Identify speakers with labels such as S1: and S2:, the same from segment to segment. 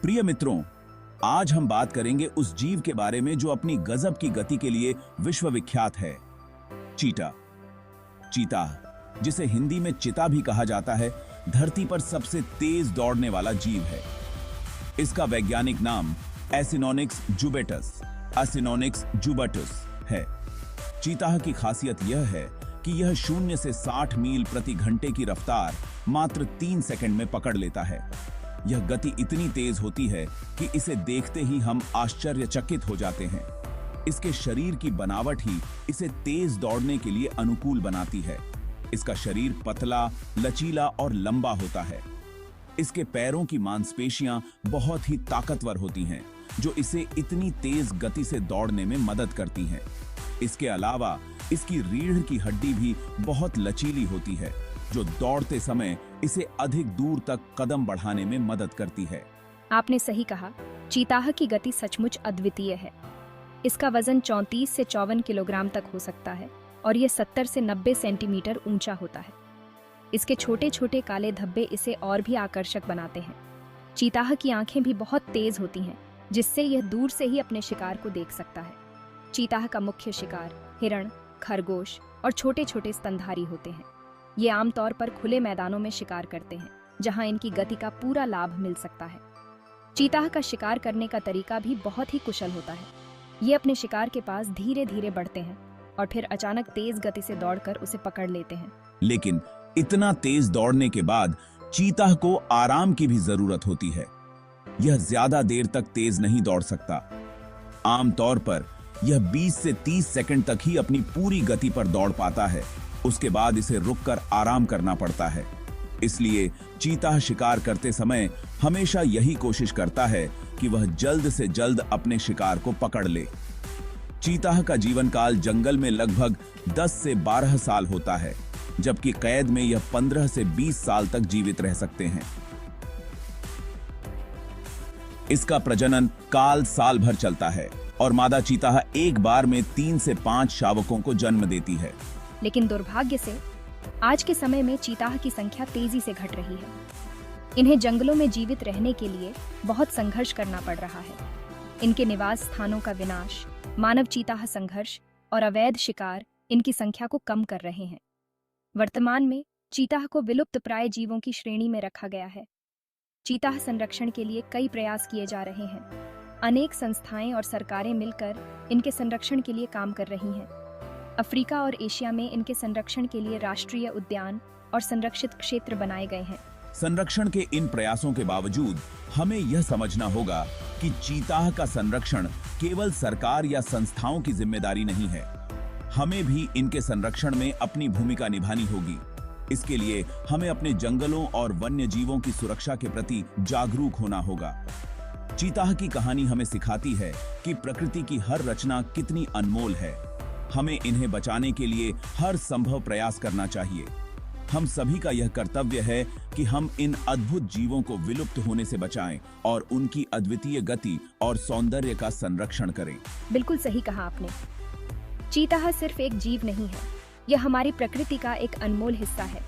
S1: प्रिय मित्रों, आज हम बात करेंगे उस जीव के बारे में जो अपनी गजब की गति के लिए विश्वविख्यात है। चीता। चीता, जिसे हिंदी में चिता भी कहा जाता है, धरती पर सबसे तेज दौड़ने वाला जीव है। इसका वैज्ञानिक नाम एसिनोनिक्स जुबाटस है। चीता की खासियत यह है कि यह 0 से 60 मील प्रति घंटे की रफ्तार मात्र 3 सेकंड में पकड़ लेता है। यह गति इतनी तेज होती है कि इसे देखते ही हम आश्चर्यचकित हो जाते हैं। इसके शरीर की बनावट ही इसे तेज दौड़ने के लिए अनुकूल बनाती है। इसका शरीर पतला, लचीला और लंबा होता है। इसके पैरों की मांसपेशियां बहुत ही ताकतवर होती हैं, जो इसे इतनी तेज गति से दौड़ने में मदद करती हैं। इसके अलावा इसकी रीढ़ की हड्डी भी बहुत लचीली होती है, जो दौड़ते समय इसे अधिक दूर तक कदम बढ़ाने में मदद करती है।
S2: आपने सही कहा, चीता की गति सचमुच अद्वितीय है। इसका वजन 34 से 54 किलोग्राम तक हो सकता है और यह 70 से 90 सेंटीमीटर ऊंचा होता है। इसके छोटे छोटे काले धब्बे इसे और भी आकर्षक बनाते हैं। चीता की आंखें भी बहुत तेज होती हैं, जिससे यह दूर से ही अपने शिकार को देख सकता है। चीता का मुख्य शिकार हिरण, खरगोश और छोटे छोटे स्तनधारी होते हैं। ये आमतौर पर खुले मैदानों में शिकार करते हैं, जहां इनकी गति का पूरा लाभ मिल सकता है। चीता का शिकार करने का तरीका भी बहुत ही कुशल होता है। ये अपने शिकार के पास धीरे धीरे बढ़ते हैं और फिर अचानक तेज गति से दौड़कर उसे पकड़ लेते हैं।
S1: लेकिन इतना तेज दौड़ने के बाद चीता को आराम की भी जरूरत होती है। यह ज्यादा देर तक तेज नहीं दौड़ सकता। आमतौर पर यह 20 से 30 सेकंड तक ही अपनी पूरी गति पर दौड़ पाता है। उसके बाद इसे रुककर आराम करना पड़ता है। इसलिए चीता शिकार करते समय हमेशा यही कोशिश करता है कि वह जल्द से जल्द अपने शिकार को पकड़ ले। चीता का जीवन काल जंगल में लगभग 10 से 12 साल होता है, जबकि कैद में यह 15 से 20 साल तक जीवित रह सकते हैं। इसका प्रजनन काल साल भर चलता है और मादा चीता एक बार में 3 से 5 शावकों को जन्म देती है।
S2: लेकिन दुर्भाग्य से आज के समय में चीता की संख्या तेजी से घट रही है। इन्हें जंगलों में जीवित रहने के लिए बहुत संघर्ष करना पड़ रहा है। इनके निवास स्थानों का विनाश, मानव चीता संघर्ष और अवैध शिकार इनकी संख्या को कम कर रहे हैं। वर्तमान में चीता को विलुप्त प्राय जीवों की श्रेणी में रखा गया है। चीता संरक्षण के लिए कई प्रयास किए जा रहे हैं। अनेक संस्थाएं और सरकारें मिलकर इनके संरक्षण के लिए काम कर रही हैं। अफ्रीका और एशिया में इनके संरक्षण के लिए राष्ट्रीय उद्यान और संरक्षित क्षेत्र बनाए गए हैं।
S1: संरक्षण के इन प्रयासों के बावजूद हमें यह समझना होगा कि चीता का संरक्षण केवल सरकार या संस्थाओं की जिम्मेदारी नहीं है। हमें भी इनके संरक्षण में अपनी भूमिका निभानी होगी। इसके लिए हमें अपने जंगलों और वन्य जीवों की सुरक्षा के प्रति जागरूक होना होगा। चीता की कहानी हमें सिखाती है कि प्रकृति की हर रचना कितनी अनमोल है। हमें इन्हें बचाने के लिए हर संभव प्रयास करना चाहिए। हम सभी का यह कर्तव्य है कि हम इन अद्भुत जीवों को विलुप्त होने से बचाएं और उनकी अद्वितीय गति और सौंदर्य का संरक्षण करें।
S2: बिल्कुल सही कहा आपने। चीता सिर्फ एक जीव नहीं है, यह हमारी प्रकृति का एक अनमोल हिस्सा है।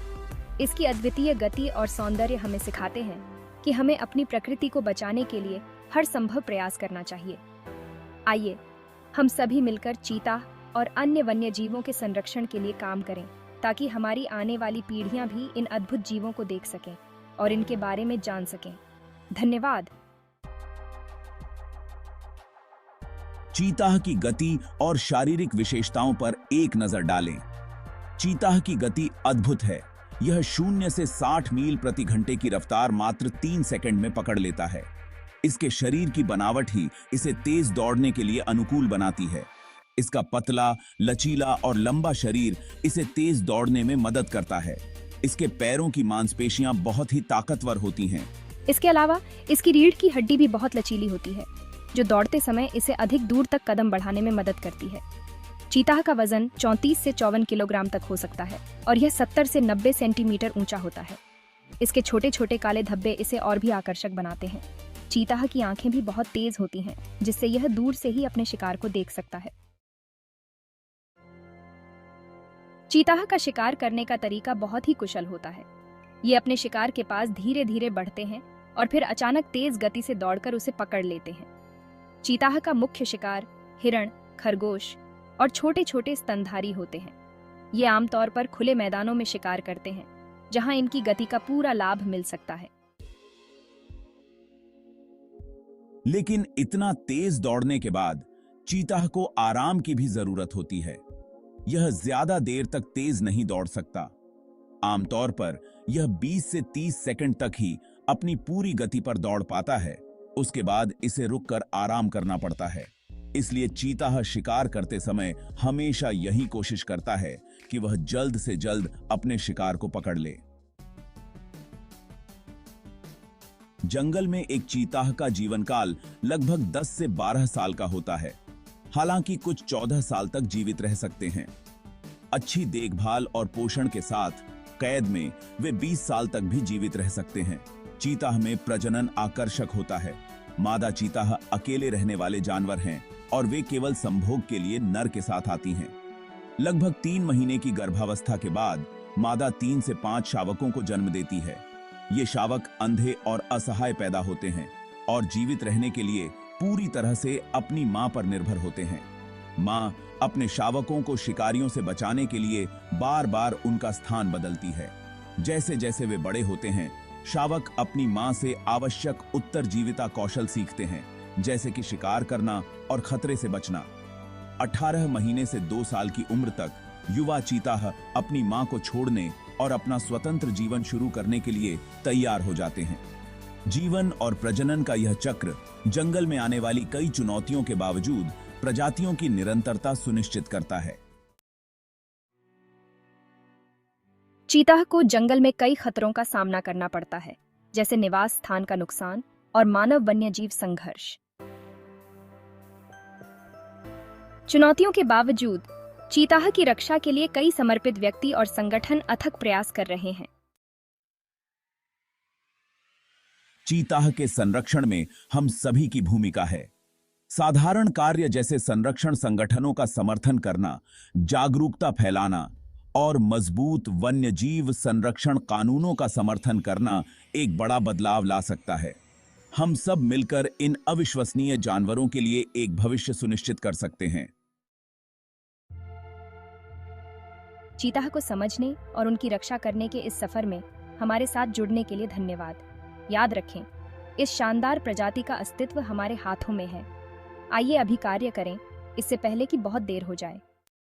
S2: इसकी अद्वितीय गति और सौंदर्य हमें सिखाते हैं कि हमें अपनी प्रकृति को बचाने के लिए हर संभव प्रयास करना चाहिए। आइए हम सभी मिलकर चीता और अन्य वन्य जीवों के संरक्षण के लिए काम करें, ताकि हमारी आने वाली पीढ़ियां भी इन अद्भुत जीवों को देख सकें और इनके बारे में जान सकें। धन्यवाद।
S1: चीता की गति और शारीरिक विशेषताओं पर एक नजर डालें। चीता की गति अद्भुत है। यह 0 से 60 मील प्रति घंटे की रफ्तार मात्र 3 सेकंड में पकड़ लेता है। इसके शरीर की बनावट ही इसे तेज दौड़ने के लिए अनुकूल बनाती है। इसका पतला, लचीला और लंबा शरीर इसे तेज दौड़ने में मदद करता है। इसके पैरों की मांसपेशियां बहुत ही ताकतवर होती हैं।
S2: इसके अलावा इसकी रीढ़ की हड्डी भी बहुत लचीली होती है, जो दौड़ते समय इसे अधिक दूर तक कदम बढ़ाने में मदद करती है। चीता का वजन 34 से 54 किलोग्राम तक हो सकता है और यह 70 से 90 सेंटीमीटर ऊंचा होता है। इसके छोटे छोटे काले धब्बे इसे और भी आकर्षक बनाते हैं। चीता की आंखें भी बहुत तेज होती हैं, जिससे यह दूर से ही अपने शिकार को देख सकता है। चीता का शिकार करने का तरीका बहुत ही कुशल होता है। ये अपने शिकार के पास धीरे धीरे बढ़ते हैं और फिर अचानक तेज गति से दौड़कर उसे पकड़ लेते हैं। चीताह का मुख्य शिकार हिरण, खरगोश और छोटे छोटे स्तनधारी होते हैं। ये आमतौर पर खुले मैदानों में शिकार करते हैं, जहां इनकी गति का पूरा लाभ मिल सकता है।
S1: लेकिन इतना तेज दौड़ने के बाद चीताह को आराम की भी जरूरत होती है। यह ज्यादा देर तक तेज नहीं दौड़ सकता। आमतौर पर यह 20 से 30 सेकंड तक ही अपनी पूरी गति पर दौड़ पाता है। उसके बाद इसे रुककर आराम करना पड़ता है। इसलिए चीताह शिकार करते समय हमेशा यही कोशिश करता है कि वह जल्द से जल्द अपने शिकार को पकड़ ले। जंगल में एक चीताह का जीवन काल लगभग 10 से 12 साल का होता है। हालांकि कुछ 14 साल तक जीवित रह सकते हैं। अच्छी देखभाल और पोषण के साथ कैद में वे 20 साल तक भी जीवित रह सकते हैं। चीताह में प्रजनन आकर्षक होता है। मादा चीताह अकेले रहने वाले जानवर हैं और वे केवल संभोग के लिए नर के साथ आती हैं। लगभग 3 महीने की गर्भावस्था के बाद मादा 3 से 5 शावकों को जन्म देती है। ये शावक अंधे और असहाय पैदा होते हैं और जीवित रहने के लिए पूरी तरह से अपनी मां पर निर्भर होते हैं। मां अपने शावकों को शिकारियों से बचाने के लिए बार बार उनका स्थान बदलती है। जैसे जैसे वे बड़े होते हैं, शावक अपनी मां से आवश्यक उत्तरजीविता कौशल सीखते हैं, जैसे कि शिकार करना और खतरे से बचना। 18 महीने से 2 साल की उम्र तक युवा चीताह अपनी मां को छोड़ने और अपना स्वतंत्र जीवन शुरू करने के लिए तैयार हो जाते हैं। जीवन और प्रजनन का यह चक्र जंगल में आने वाली कई चुनौतियों के बावजूद प्रजातियों की निरंतरता सुनिश्चित करता है।
S2: चीताह को जंगल में कई खतरों का सामना करना पड़ता है, जैसे निवास स्थान का नुकसान और मानव वन्यजीव संघर्ष। चुनौतियों के बावजूद चीताह की रक्षा के लिए कई समर्पित व्यक्ति और संगठन अथक प्रयास कर रहे हैं।
S1: चीताह के संरक्षण में हम सभी की भूमिका है। साधारण कार्य जैसे संरक्षण संगठनों का समर्थन करना, जागरूकता फैलाना और मजबूत वन्यजीव संरक्षण कानूनों का समर्थन करना एक बड़ा बदलाव ला सकता है। हम सब मिलकर इन अविश्वसनीय जानवरों के लिए एक भविष्य सुनिश्चित कर सकते हैं।
S2: चीताह को समझने और उनकी रक्षा करने के इस सफर में हमारे साथ जुड़ने के लिए धन्यवाद। याद रखें, इस शानदार प्रजाति का अस्तित्व हमारे हाथों में है। आइए अभी कार्य करें, इससे पहले कि बहुत देर हो जाए।